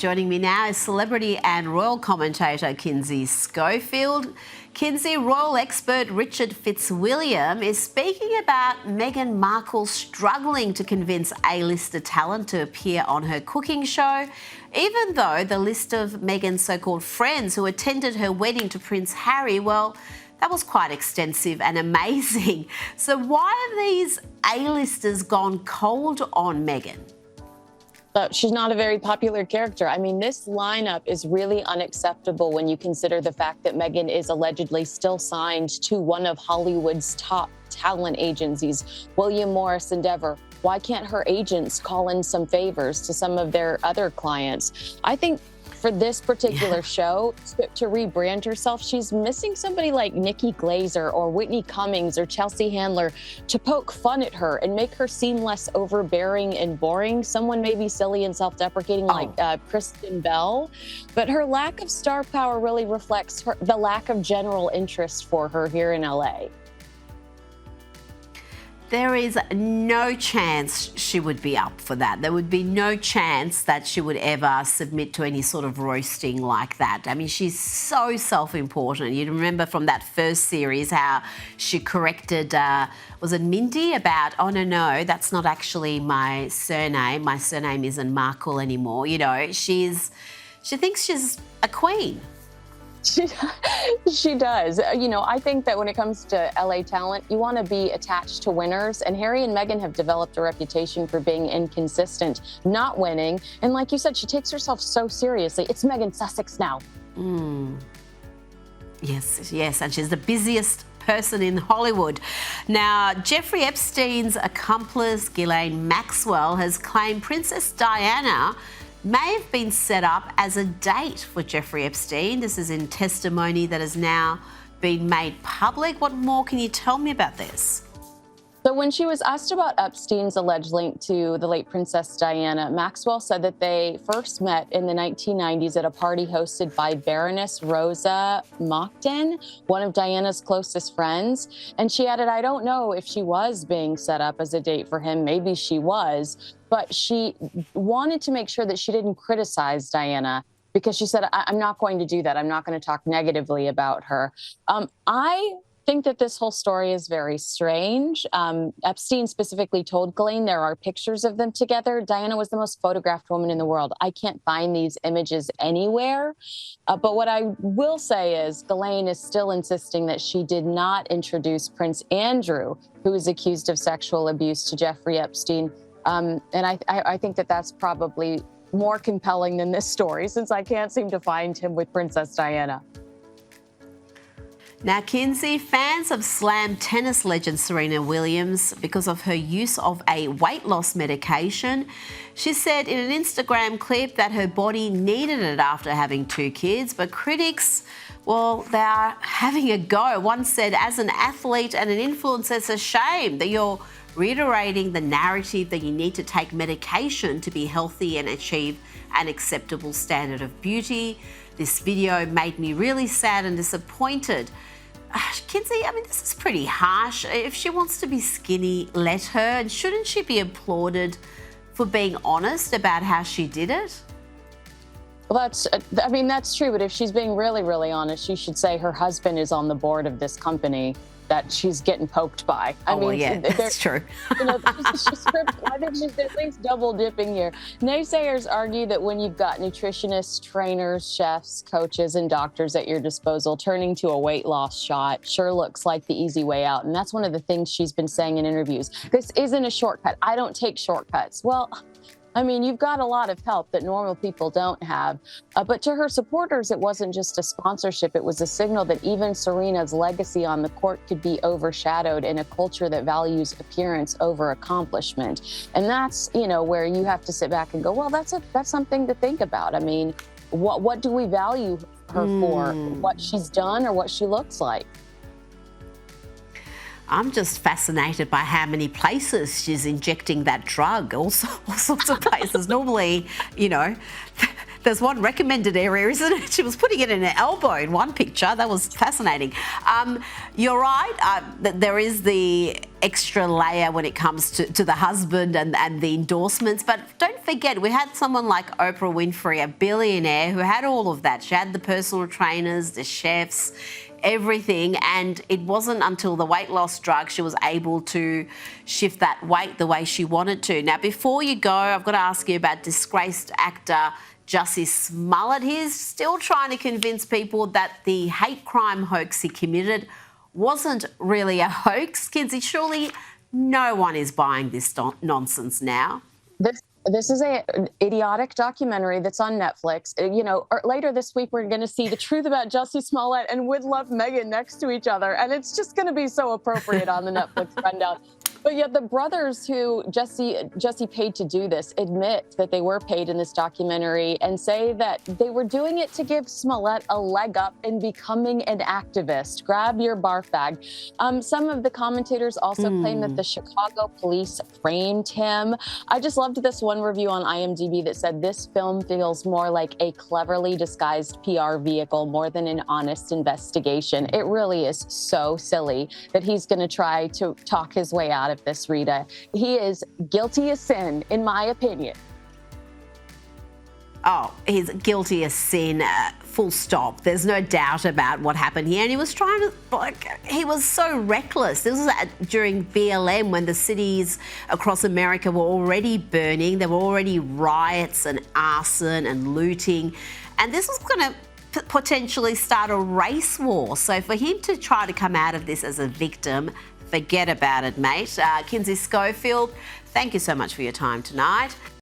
Joining me now is celebrity and royal commentator Kinsey Schofield. Kinsey, royal expert Richard Fitzwilliam is speaking about Meghan Markle struggling to convince A-lister talent to appear on her cooking show, even though the list of Meghan's so-called friends who attended her wedding to Prince Harry, well, that was quite extensive and amazing. So why have these A-listers gone cold on Meghan? She's not a very popular character. I mean, this lineup is really unacceptable when you consider the fact that Meghan is allegedly still signed to one of Hollywood's top talent agencies, William Morris Endeavor. Why can't her agents call in some favors to some of their other clients? I think for this particular show, to rebrand herself, she's missing somebody like Nikki Glaser or Whitney Cummings or Chelsea Handler to poke fun at her and make her seem less overbearing and boring. Someone maybe silly and self-deprecating like Kristen Bell. But her lack of star power really reflects the lack of general interest for her here in LA. There is no chance she would be up for that. There would be no chance that she would ever submit to any sort of roasting like that. I mean, she's so self-important. You remember from that first series how she corrected, was it Mindy, about, oh, no, that's not actually my surname. My surname isn't Markle anymore. You know, she thinks she's a queen. She does. You know, I think that when it comes to LA talent, you want to be attached to winners. And Harry and Meghan have developed a reputation for being inconsistent, not winning. And like you said, she takes herself so seriously. It's Meghan Sussex now. Yes. And she's the busiest person in Hollywood. Now, Jeffrey Epstein's accomplice, Ghislaine Maxwell, has claimed Princess Diana may have been set up as a date for Jeffrey Epstein. This is in testimony that has now been made public. What more can you tell me about this? So when she was asked about Epstein's alleged link to the late Princess Diana, Maxwell said that they first met in the 1990s at a party hosted by Baroness Rosa Monckton, one of Diana's closest friends. And she added, I don't know if she was being set up as a date for him. Maybe she was, but she wanted to make sure that she didn't criticize Diana because she said, I'm not going to do that. I'm not going to talk negatively about her. I think that this whole story is very strange. Epstein specifically told Ghislaine there are pictures of them together. Diana was the most photographed woman in the world. I can't find these images anywhere. But what I will say is Ghislaine is still insisting that she did not introduce Prince Andrew, who is accused of sexual abuse, to Jeffrey Epstein. And I think that that's probably more compelling than this story, since I can't seem to find him with Princess Diana. Now, Kinsey, fans have slammed tennis legend Serena Williams because of her use of a weight loss medication. She said in an Instagram clip that her body needed it after having 2 kids, but critics, well, they are having a go. One said, as an athlete and an influencer, it's a shame that you're reiterating the narrative that you need to take medication to be healthy and achieve an acceptable standard of beauty. This video made me really sad and disappointed. Kinsey, I mean, this is pretty harsh. If she wants to be skinny, let her. And shouldn't she be applauded for being honest about how she did it? Well, that's true. But if she's being really, really honest, she should say her husband is on the board of this company that she's getting poked by. I mean, yeah, that's true. You know, I think she's at least double dipping here. Naysayers argue that when you've got nutritionists, trainers, chefs, coaches, and doctors at your disposal, turning to a weight loss shot sure looks like the easy way out. And that's one of the things she's been saying in interviews. This isn't a shortcut. I don't take shortcuts. Well, I mean, you've got a lot of help that normal people don't have. But to her supporters, it wasn't just a sponsorship. It was a signal that even Serena's legacy on the court could be overshadowed in a culture that values appearance over accomplishment. And that's, you know, where you have to sit back and go, well, that's something to think about. I mean, what do we value her for? What she's done or what she looks like? I'm just fascinated by how many places she's injecting that drug, all sorts of places. Normally, you know, There's one recommended area, isn't it? She was putting it in her elbow in one picture. That was fascinating. You're right. There is the extra layer when it comes to the husband and the endorsements. But don't forget, we had someone like Oprah Winfrey, a billionaire, who had all of that. She had the personal trainers, the chefs, everything, and it wasn't until the weight loss drug she was able to shift that weight the way she wanted to. Now, before you go, I've got to ask you about disgraced actor Jussie Smollett. He's still trying to convince people that the hate crime hoax he committed wasn't really a hoax. Kinsey, surely no one is buying this nonsense now. This is an idiotic documentary that's on Netflix. Later this week, we're going to see the truth about Jussie Smollett and Would Love Meghan next to each other. And it's just going to be so appropriate on the Netflix rundown. But yet the brothers who Jussie paid to do this admit that they were paid in this documentary and say that they were doing it to give Smollett a leg up in becoming an activist. Grab your barf bag. Some of the commentators also claim that the Chicago police framed him. I just loved this one review on IMDb that said this film feels more like a cleverly disguised PR vehicle more than an honest investigation. It really is so silly that he's going to try to talk his way out of this, Rita. He is guilty as sin, in my opinion. Oh, he's guilty as sin, full stop. There's no doubt about what happened here. And he was trying to, he was so reckless. This was during BLM when the cities across America were already burning. There were already riots and arson and looting. And this was going to potentially start a race war. So for him to try to come out of this as a victim, forget about it, mate. Kinsey Schofield, thank you so much for your time tonight.